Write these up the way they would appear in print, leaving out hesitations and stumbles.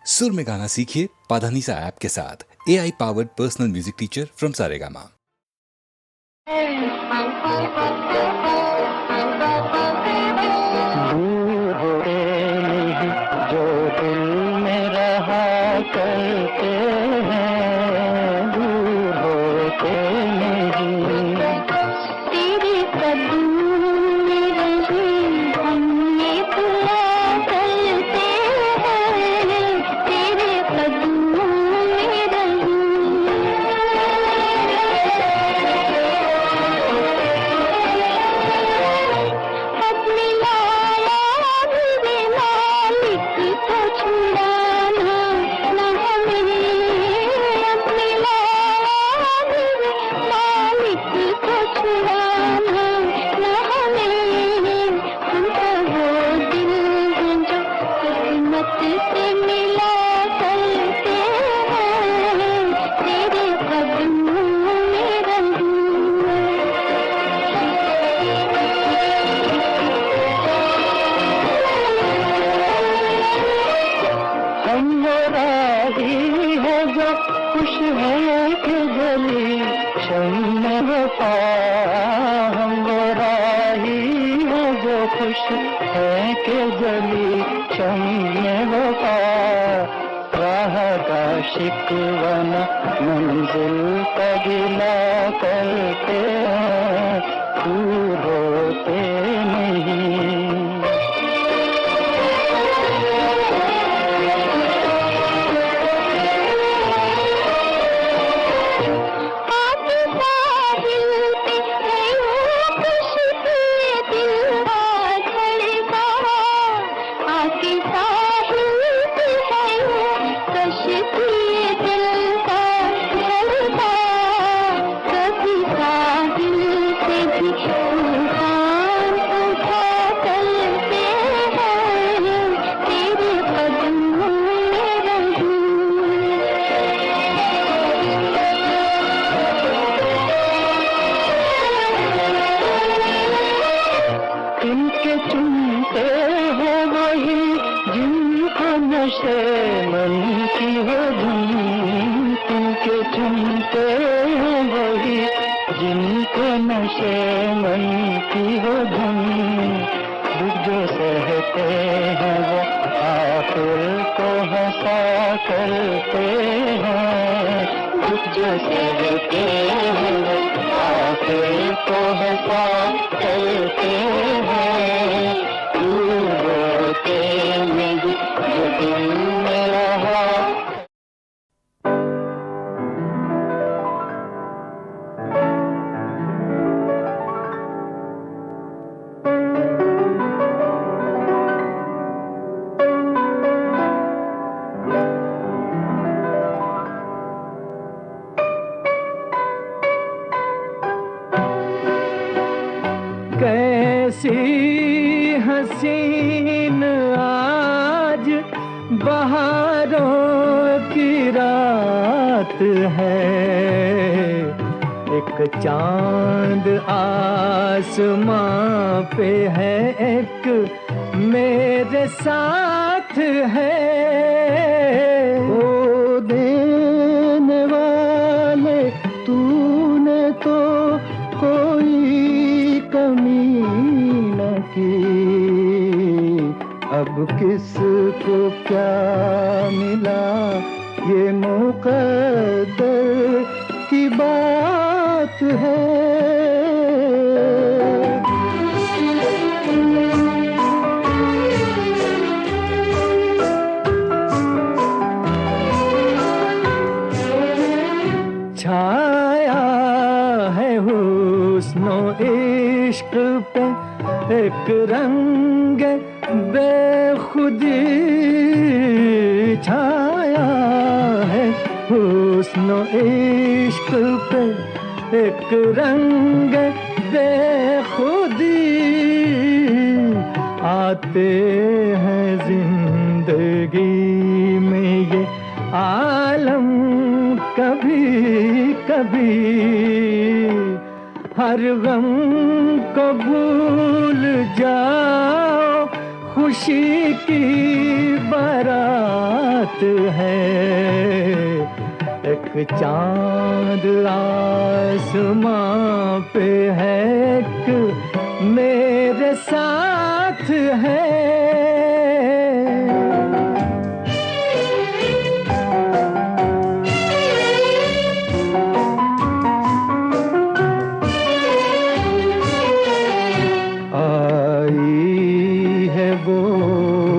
सुर में गाना सीखिए पाधानीसा ऐप के साथ। AI powered personal music teacher from Saregama. दूर होते नहीं जो दिल में रहा करते हैं, दूर होते नहीं। तेरे कदम में रही हमने दुआ करते हैं, तेरे कदम में रही। अपनी लाया मेरे मालिक को छुड़ाना न हमें, अपनी लाया मेरे मालिक को छुड़ाना न हमें। हम तो वो दिल हैं जो किस्मत से मिला करते हैं, तेरे कदमों में रहूं। हम वो राही है जो खुश है कि गली शम्म वफा। हम वो राही है जो खुश है कि गली शम्म वफा। राह का शिकवा न मंजिल का गिला करते हैं, दूर होते नहीं। आके साहिल पे गयो खुशबू दिल का धड़का। आके साहिल पे गयो खुशबू दिल का धड़का। कभी साहिल से भी तूफान उठा करते हैं, तेरे कदमों में रहूं। इनके चुनते हो वही जिनको नशे मन की हो धुन। इनके चुनते हो वही जिनको नशे मन की हो धुन। दुख जो सहते हैं वो आखिर को हंसा करते हैं। दुख जो सहते हैं वो आखिर को हंसा करते हैं, दूर होते नहीं जो दिल में रहा। कैसी हसीन आज बहारों की रात है। एक चांद आसमां पे है, एक मेरे साथ है। ओ देने वाले तूने तो कोई कमी न की। अब किसको क्या मिला ये मुकद्दर की बात है। छाया है हुस्नो इश्क पे एक रंग बेखुदी। छाया है हुस्नो इश्क पे एक रंग बेखुदी। आते हैं जिंदगी में ये आलम कभी कभी। हर गम को भूल जाओ खुशी की बारात है, एक चांद आसमां पे है, एक मेरे साथ है।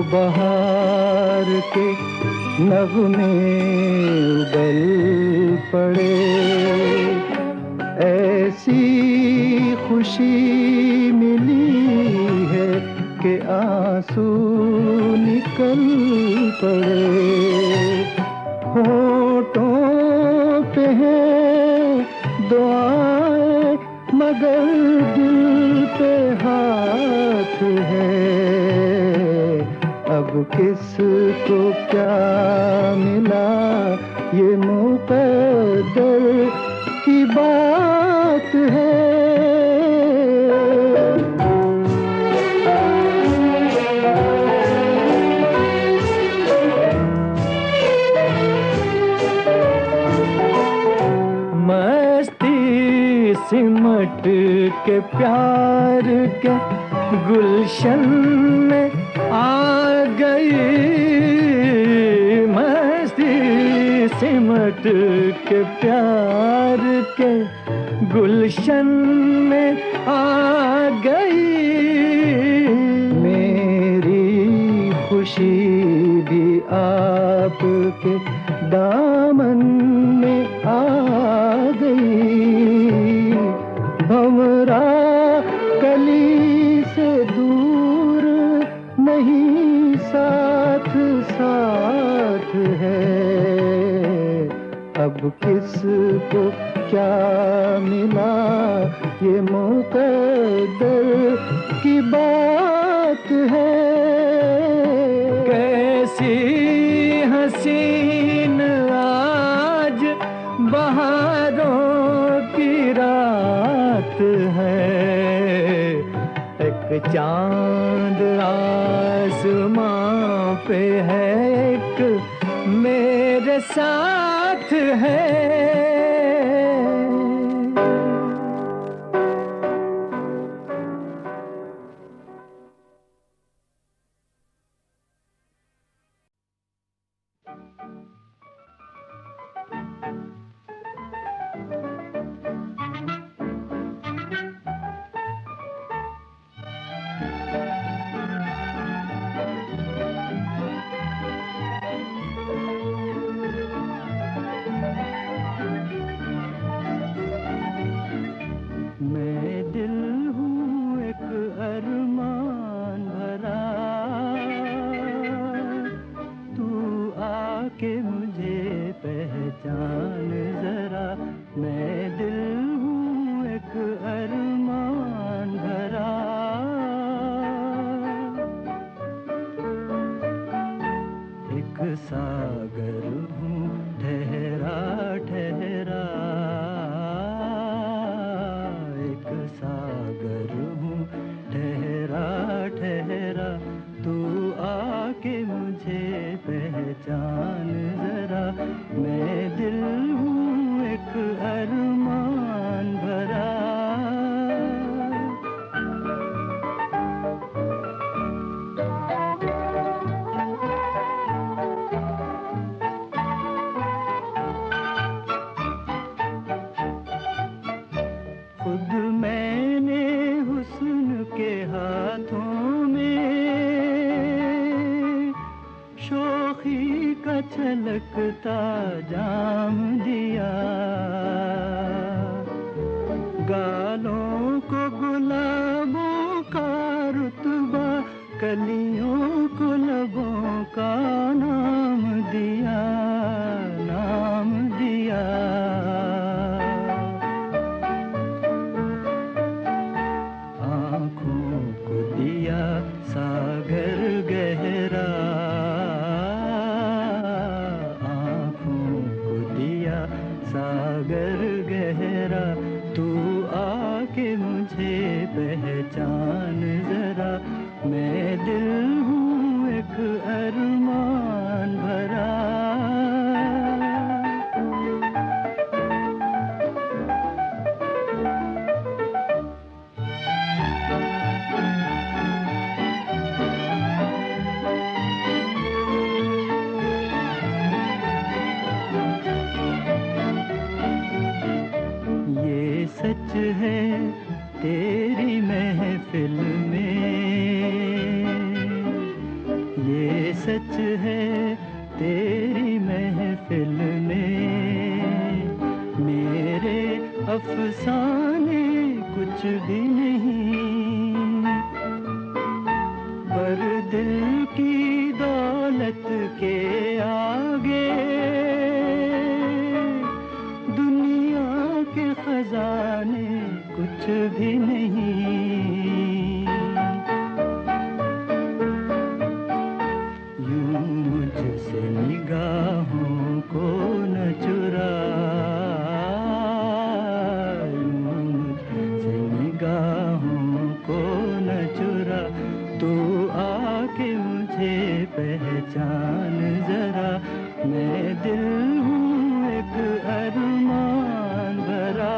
बहार के नगमे उगल पड़े, ऐसी खुशी मिली है कि आंसू निकल पड़े। होठों पे है दुआएं मगर दिल पे हाथ है, अब किसको क्या मिला ये मुकद्दर की बात है। मस्ती सिमट के प्यार के गुलशन में आ गई, मस्ती सिमट के प्यार के गुलशन में आ गई। मेरी खुशी भी आपके दामन में आ गई। भंवरा कली से दूर नहीं, साथ साथ है, अब किसको क्या मिला ये मुकद्दर की बात है। कैसी हसीन आज बहारों की रात है, एक चांद आसमां पे है, एक मेरे साथ है। सागर हूँ ठहरा ठहरा, एक सागर हूँ ठहरा ठहरा, तू आके मुझे पहचान जरा। मैं दिल हूँ एक अरमान भरा, छलकता जाम दिया, गालों को गुलाबों का रुतबा, कलियों को लबों का नाम दिया, नाम दिया। आँखों को दिया सागर गहरा, सागर गहरा, तू आके मुझे पहचान जरा। मैं दिल हूँ अफसाने कुछ भी नहीं, पर दिल की दौलत के आगे दुनिया के खजाने कुछ भी नहीं। यूं मुझसे निगाहों को न चुरा, यूं मुझसे निगाहों को न चुरा, तू आके मुझे पहचान जरा, मैं दिल हूँ एक अरमान भरा।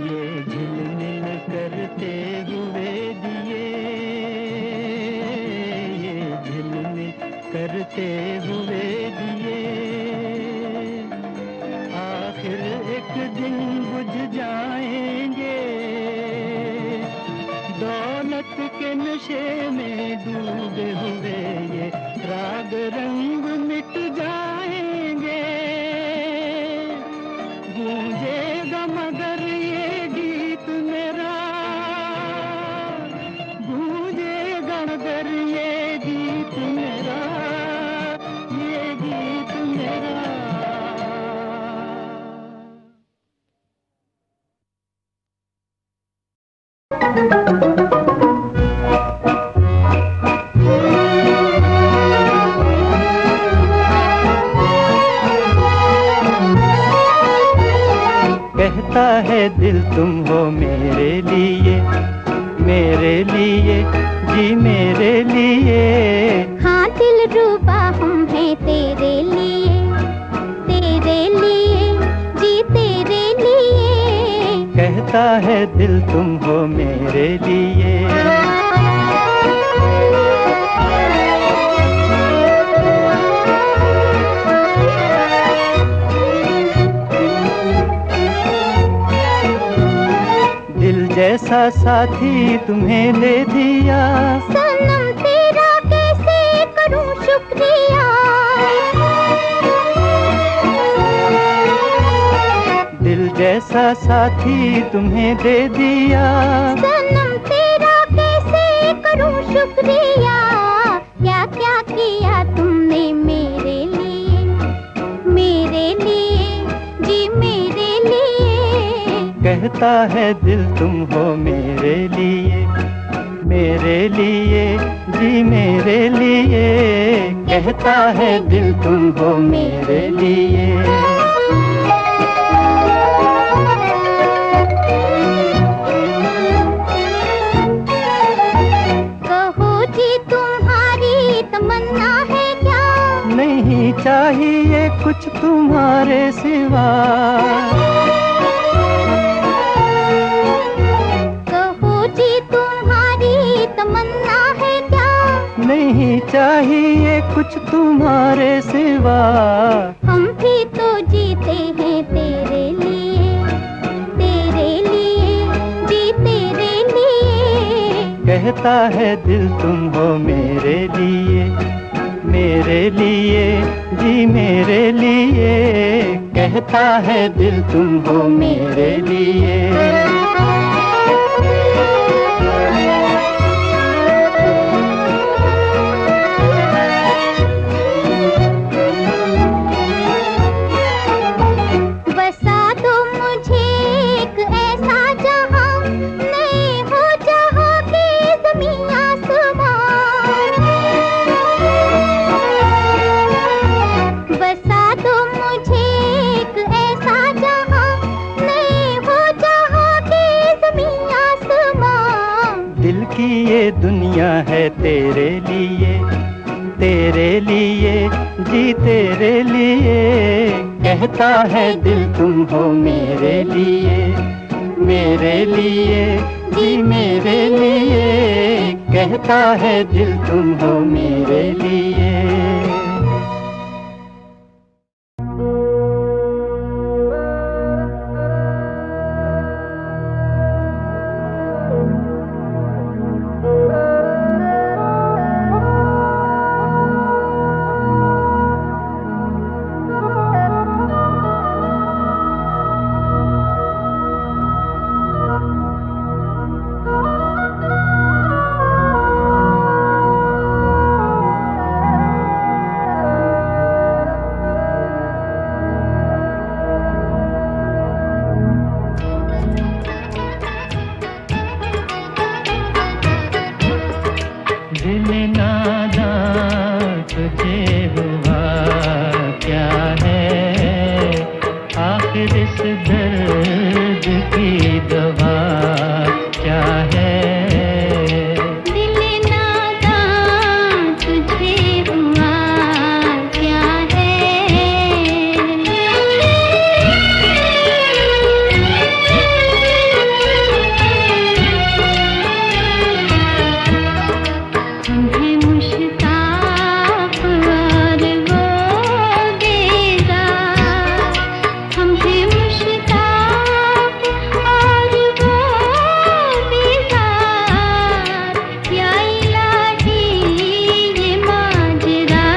ये झिलमिल करते हुए दिए, ये झिलमिल करते हुए दिए, आखिर एक दिन बुझ जाएंगे, दौलत के नशे में डूबे हुए ये राग रंग मिट जाएंगे, गूंजेगा मगर ये गीत मेरा, गूंजेगा मगर ये गीत मेरा, ये गीत मेरा। कहता है दिल तुम हो मेरे लिए, मेरे लिए, जी मेरे लिए। हाँ दिल रूबा हम हैं तेरे लिए, तेरे लिए, जी तेरे लिए। कहता है दिल तुम हो मेरे लिए। दिल जैसा साथी तुम्हें दे दिया, सनम तेरा कैसे करूं शुक्रिया। दिल जैसा साथी तुम्हें दे दिया, सनम तेरा कैसे करूं शुक्रिया। क्या क्या किया तुमने मेरे लिए, मेरे लिए, जी मेरे लिए। कहता है दिल तुम हो मेरे लिए, मेरे लिए, जी मेरे लिए। कहता है दिल तुम हो मेरे लिए। कहो जी तुम्हारी तमन्ना है क्या, नहीं चाहिए कुछ तुम्हारे सिवा। तमन्ना है क्या, नहीं चाहिए कुछ तुम्हारे सिवा। हम भी तो जीते हैं तेरे लिए, तेरे लिए, जी तेरे लिए। कहता है दिल तुम हो मेरे लिए, मेरे लिए, जी मेरे लिए। कहता है दिल तुम हो मेरे लिए। ये दुनिया है तेरे लिए, तेरे लिए, जी तेरे लिए। कहता है दिल तुम हो मेरे लिए, मेरे लिए, जी मेरे लिए। कहता है दिल तुम हो मेरे लिए। इस दर्द की दवा क्या है? दिल नादान तुझे हुआ क्या हम हैं मुश्ताक और वो बेजार, हम हैं मुश्ताक और वो बेजार, या इलाही ये माजरा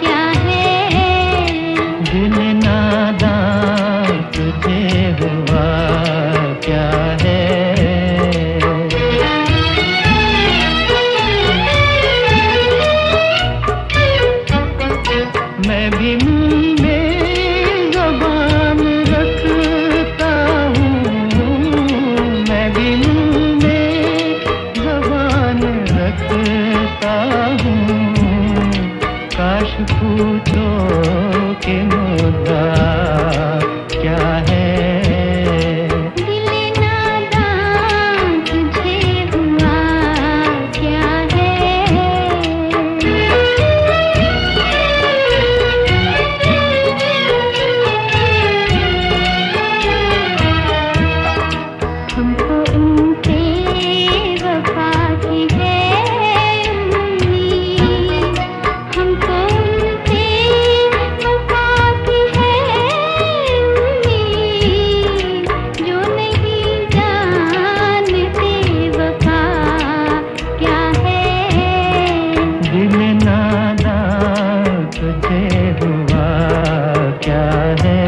क्या है? दिल नादान तुझे हुआ क्या है? मैं भी मुंह में ज़बान रखता हूँ, मैं भी मुंह में ज़बान रखता हूँ। काश पूछो कि मुद्दा क्या है? दिल नादान तुझे हुआ क्या हमको उनसे वफा की है उम्मीद, हमको उनसे वफा की है उम्मीद, जो नहीं जानते वफा क्या है? दिल नादान तुझे हुआ क्या है?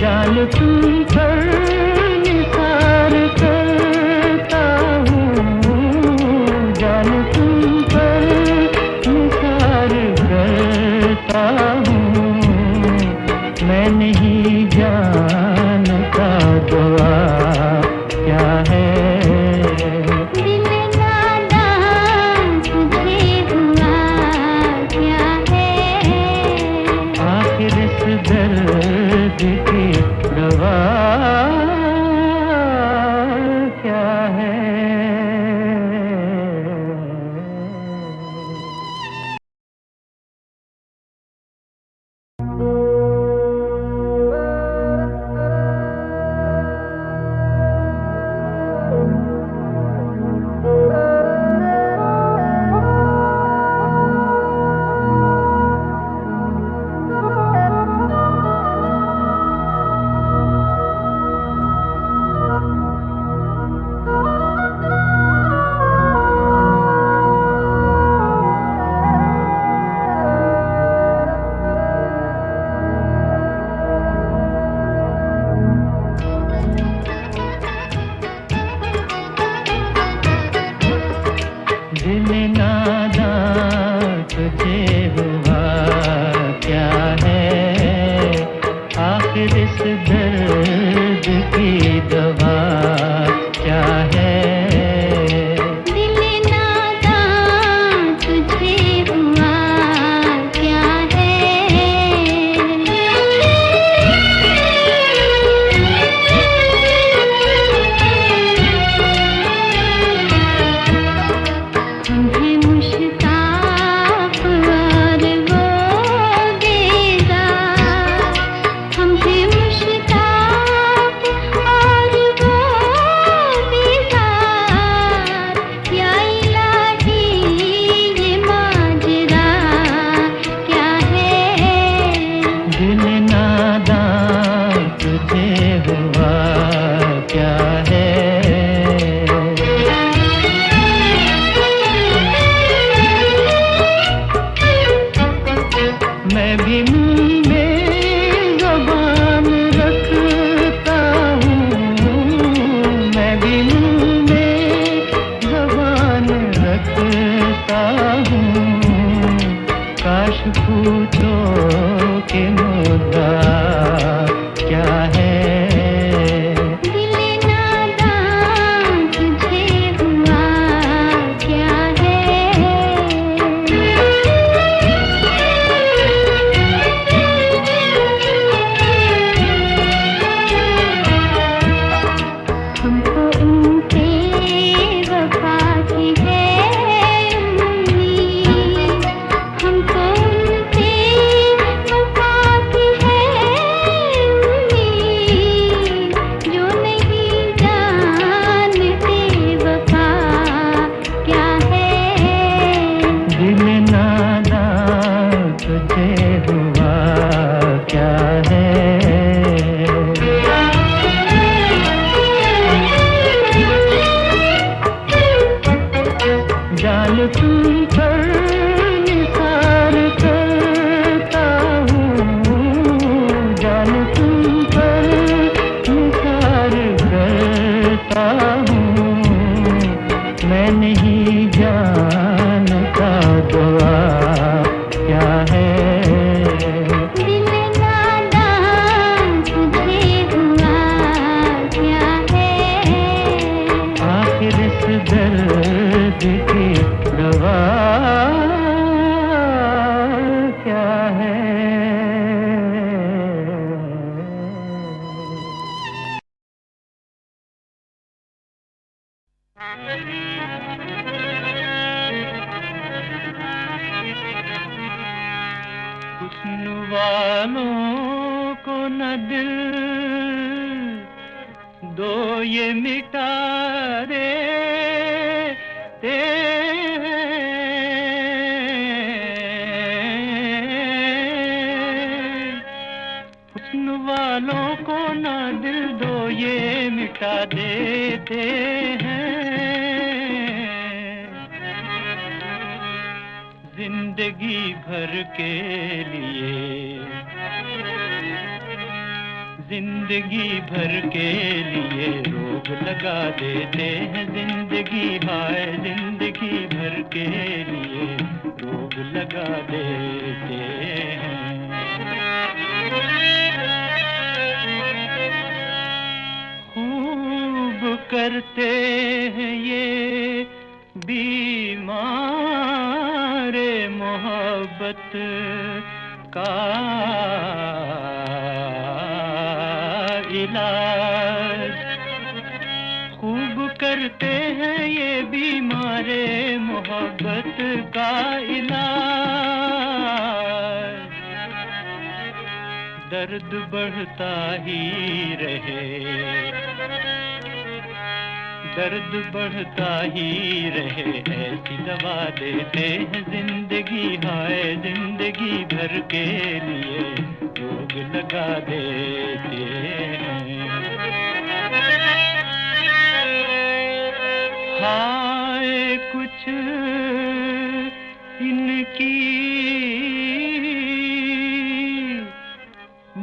जान तुम पर निसार करता हूँ, जान तुम पर निसार करता हूँ। मैं नहीं जानता दुआ क्या है? दिल नादान तुम पर निसार करता हूँ, जान तुम पर निसार करता हूँ। मैं नहीं जानता दुआ क्या है। दिल नादान तुझे हुआ क्या है। आखिर इस दर्द की दवा क्या है। हुस्न वालों को न दिल दो ये मिटा देते हैं। हुस्न वालों को न दिल दो ये मिटा देते हैं। जिंदगी भर के लिए, जिंदगी भर के लिए रोग लगा देते हैं। जिंदगी हाय जिंदगी भर के लिए रोग लगा देते हैं। खूब करते हैं ये बीमार मोहब्बत का इलाज। खूब करते हैं ये बीमारे मोहब्बत का इलाज। दर्द बढ़ता ही रहे, दर्द बढ़ता ही रहे, ऐसी दवा देते हैं। जिंदगी हाय जिंदगी भर के लिए रोग लगा देते हैं। हाय कुछ इनकी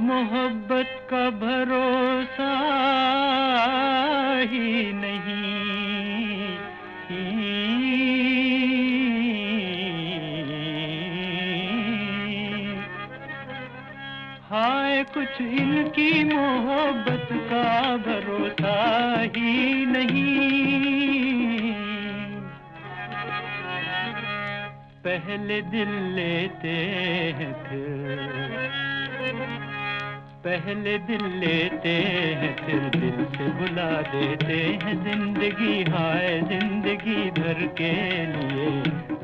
मोहब्बत का भरोसा ही नहीं। हाय कुछ इनकी मोहब्बत का भरोसा ही नहीं। पहले दिल लेते हैं पहले दिल लेते हैं फिर दिल से बुला देते हैं। जिंदगी हाय जिंदगी भर के लिए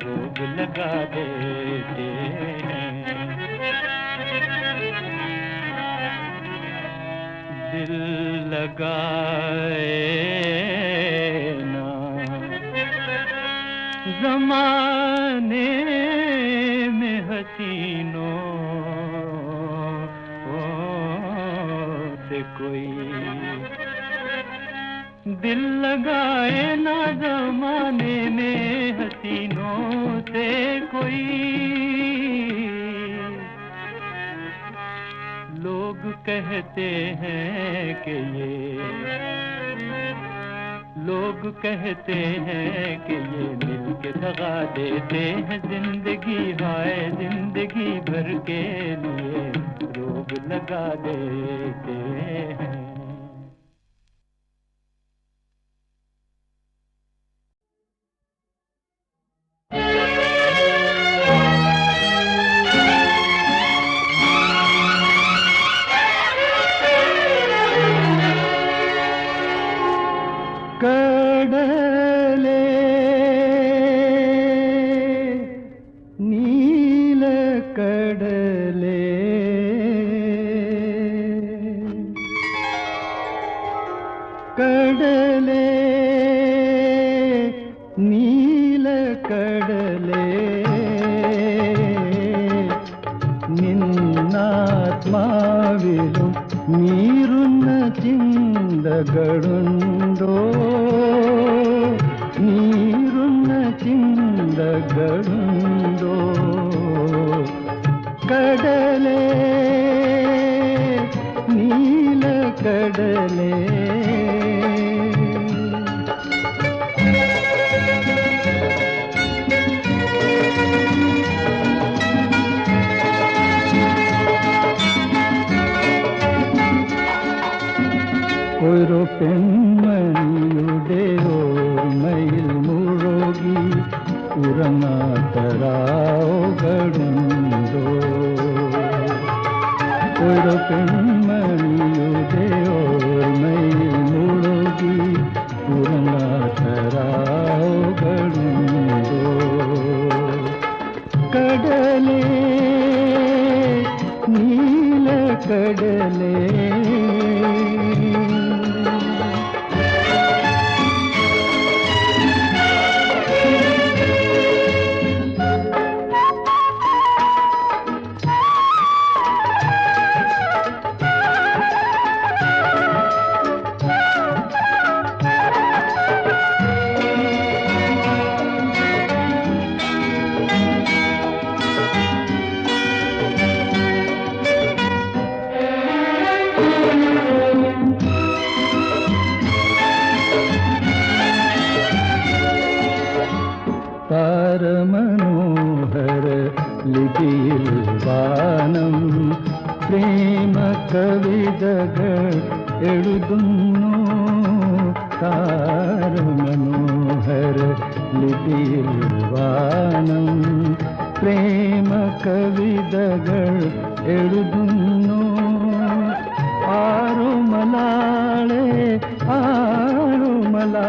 रोग लगा देते हैं। दिल लगाए ना ज़माने में हसीनों से कोई, दिल लगाए ना ज़माने में हसीनों से कोई। लोग कहते हैं कि लोग कहते हैं कि ये मिल के दगा देते हैं। जिंदगी हाय जिंदगी भर के लिए रोग लगा देते हैं। कडले नील कडले कडले नील कडले നിന്നാത്മാവിലും നീറുന്ന ചിന്തകളുണ്ടോ നീറുന്ന ചിന്തകളുണ്ടോ ഒരു പെൺമണിയുടെ ഓർമ്മയിൽ മുഴുകി ഉറങ്ങാത്ത രാവുകളുണ്ടോ? ഒരു പെൺമണിയുടെ ഓർമ്മയിൽ മുഴുകി ഉറങ്ങാത്ത രാവുകളുണ്ടോ? കടലേ, നീലക്കടലേ, താരമനോഹര ലിപിയിൽ വാനം പ്രേമ കവിതകൾ എഴുതുന്നു. താരമനോഹര ലിപിയിൽ വാനം പ്രേമ കവിതകൾ എഴുതുന്നു. ആറുമലാളെ ആറുമലാളെ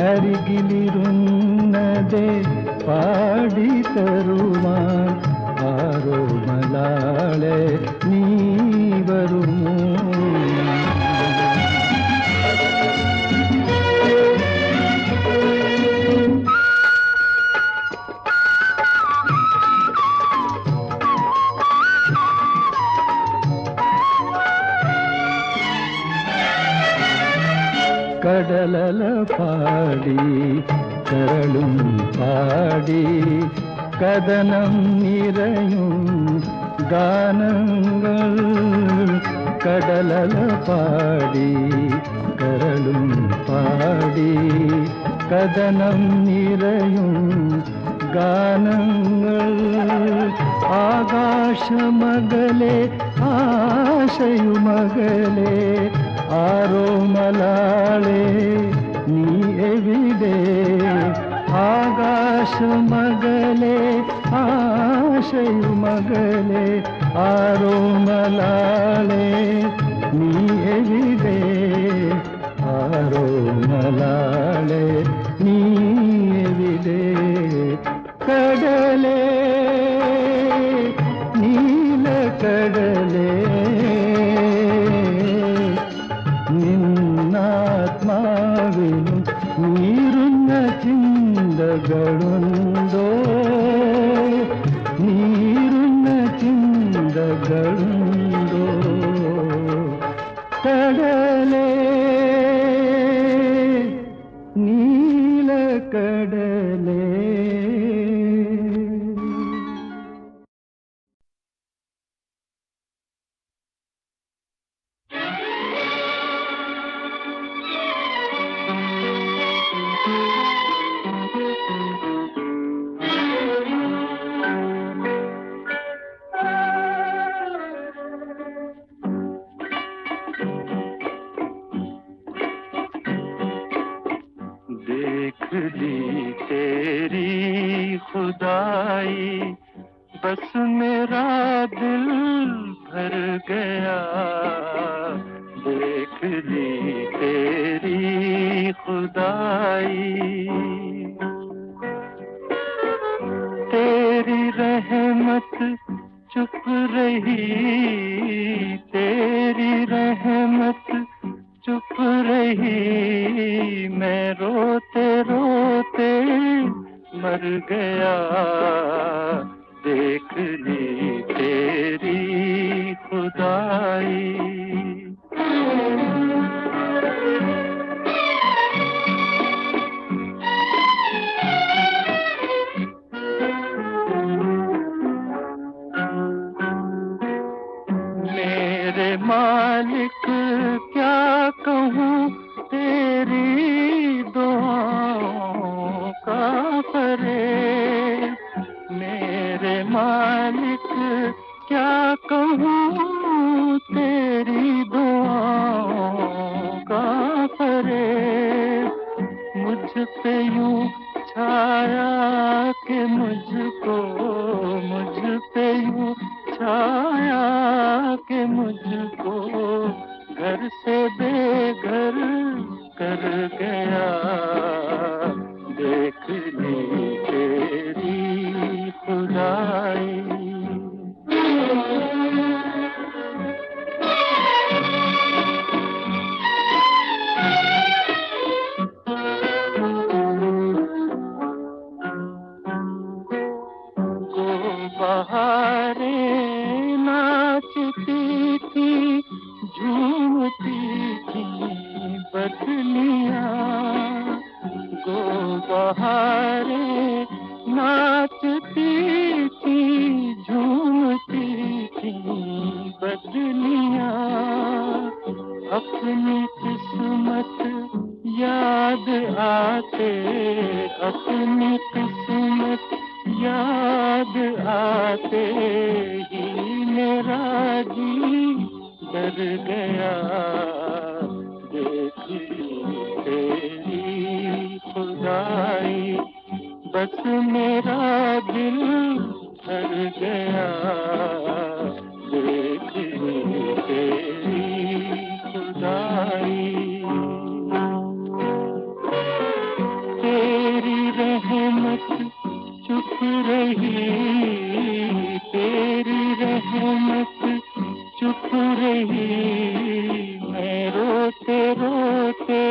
അരികിലിരുന്നതെ പാടി തരുവാൻ. ആറുമലാളെ നീ വരുമോ? കടലല പാടി കരളും പാടി കഥനം നിറയും ഗാനങ്ങൾ. കടലല പാടി കരളും പാടി കഥനം നിറയും ഗാനങ്ങൾ. ആകാശമകലെ ആശയുമകലെ ആരോമലാളെ നീ എവിടെ? ആകാശമകലെ ആശയുമകലെ ആരോമലാളെ നീ എവിടെ? ആരോമലാളെ നീ എവിടെ? കടലേ, നീലക്കടലേ, നിന്നാത്മാവിലും നീറുന്ന ചിന്തകളുണ്ടോ? നീറുന്ന ചിന്തകളുണ്ടോ? കടലേ, നീലക്കടലേ. देख ली तेरी खुदाई, बस मेरा दिल भर गया. देख ली तेरी खुदाई, तेरी रहमत चुप रही, तेरी रहमत चुप रही. मैं रोते रोते मर गया. देख ली तेरी खुदाई. मेरे मालिक क्या कहूँ तेरी दुआओं का फरेब. मेरे मालिक क्या पे यूं छाया कि मुझ पे यूं छाया कि मुझको घर से बेघर कर गया। देख ली तेरी खुदाई। बहारें नाचती थी, झूमती थी बदलियां। गो बहारें नाचती थी, झूमती थी बदलियां। अपनी किस्मत याद आते, अपनी किस्मत याद आते ही मेरा जी डर गया। देख ली तेरी खुदाई, बस मेरा दिल डर गया। देख ली तेरी खुदाई। तेरी रहमत चुप रही, तेरी रहमत चुप रही। मैं रोते रोते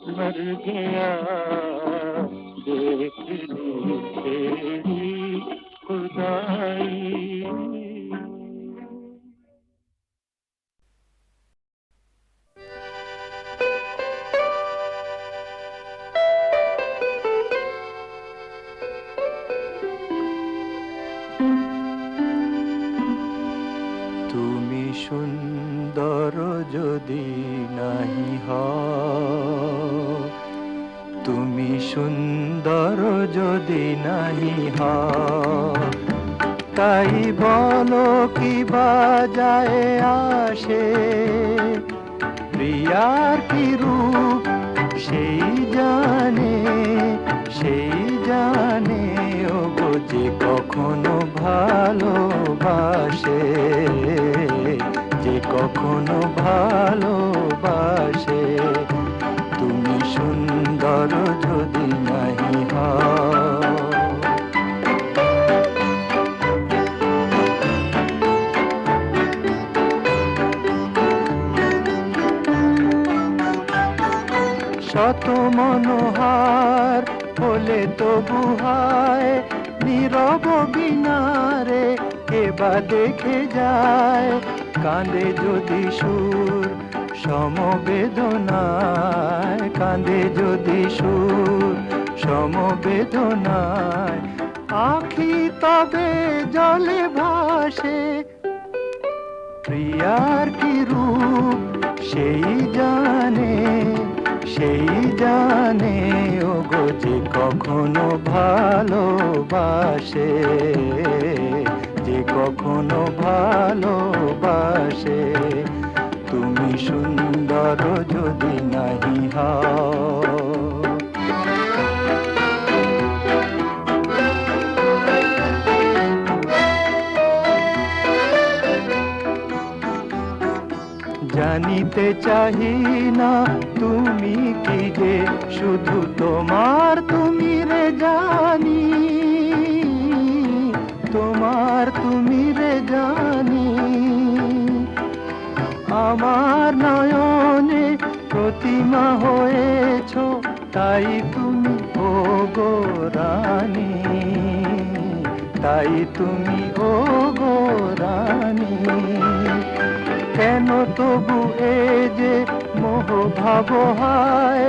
मर गया। देख ली तेरी खुदाई। তুমি সুন্দর যদি নাহি হও, তুমি সুন্দর যদি নাহি হও, তাই বলো কি বাজায় আসে। প্রিয়ার কি রূপ সেই জানে, সেই জানে ওগো যে কখনো ভালোবাসে, যে কখনো ভালোবাসে। তুমি সুন্দর যদি নাহি হও। শত মনোহার হলে তবু হায়, নীরব বিনারে কেবা দেখে যায়। কাঁদে যদি সুর সমবেদনায়, কাঁদে যদি সুর সমবেদনায়, আখি তবে জলে ভাসে। প্রিয়ার কি রূপ সেই জানে, সেই জানে ওগো যে কখনো ভালোবাসে, যে কখনো ভালোবাসে। তুমি সুন্দর যদি নাহি হও। জানিতে চাহি না তুমি কি যে, শুধু তোমার তুমি রে জানি, তোমার তুমি রে জানি। আমার নয়নে প্রতিমা হয়েছ, তাই তুমি ওগো রানী, তাই তুমি ওগো রানী। কেন তবু এ যে মোহ ভাব হায়,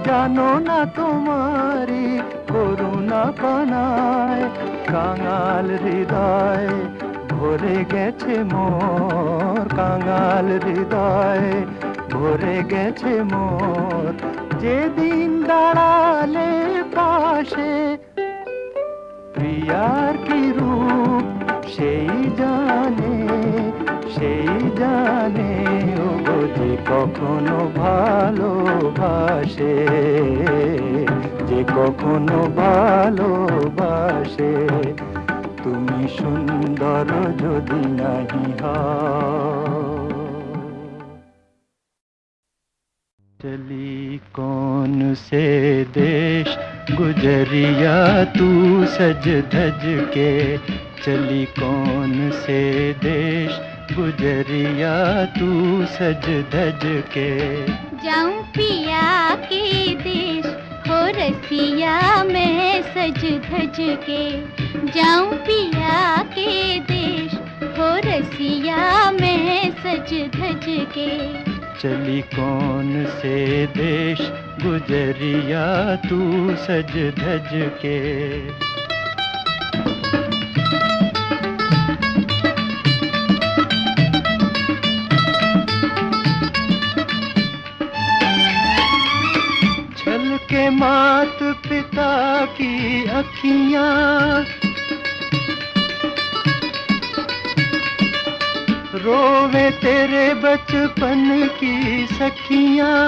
জানো না তোমারি করুণা পানায়। কাঙাল হৃদয় ভরে গেছে মোর, কাঙাল হৃদয় ভরে গেছে মোর। যেদিন দাঁড়ালে পাশে, প্রিয়ার কি রূপ সেই জানে, সেই জানে ওগো যে কখনো ভালোবাসে, যে কখনো ভালোবাসে, তুমি সুন্দর যদি নাহি হও। चली कौन से देश गुजरिया तू सज धज के, चली कौन से देश गुजरिया तू सज धज के। जाऊं पिया के देश हो रसिया मैं सज धज के, जाऊं पिया के देश हो रसिया मैं सज धज के। चली कौन से देश गुजरिया तू सज धज के। छल के मात पिता की अखियां, रोवे तेरे बचपन की सखियां,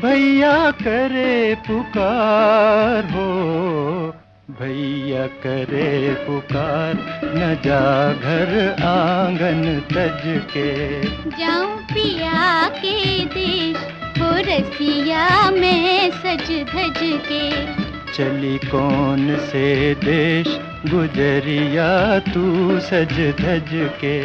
भैया करे पुकार हो, भैया करे पुकार, न जा घर आंगन तज के। जाऊं पिया के देश हो रसिया मैं सज धज के। चली कौन से देश गुजरिया तू सज धज के।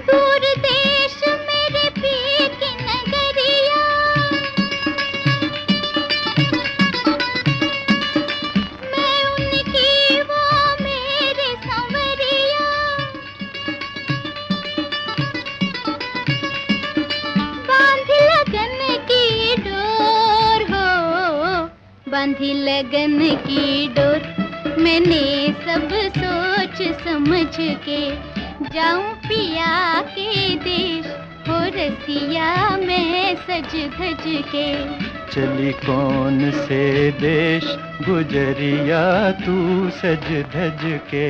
दूर देश मेरे पिए की नगरिया, मैं उनकी वो मेरे संवरिया। बांधी लगन की डोर हो, बांधी लगन की डोर, मैंने सब सोच समझ के। जाऊं पिया के देश हो रसिया मैं सज धज के। चली कौन से देश गुजरिया तू सज धज के।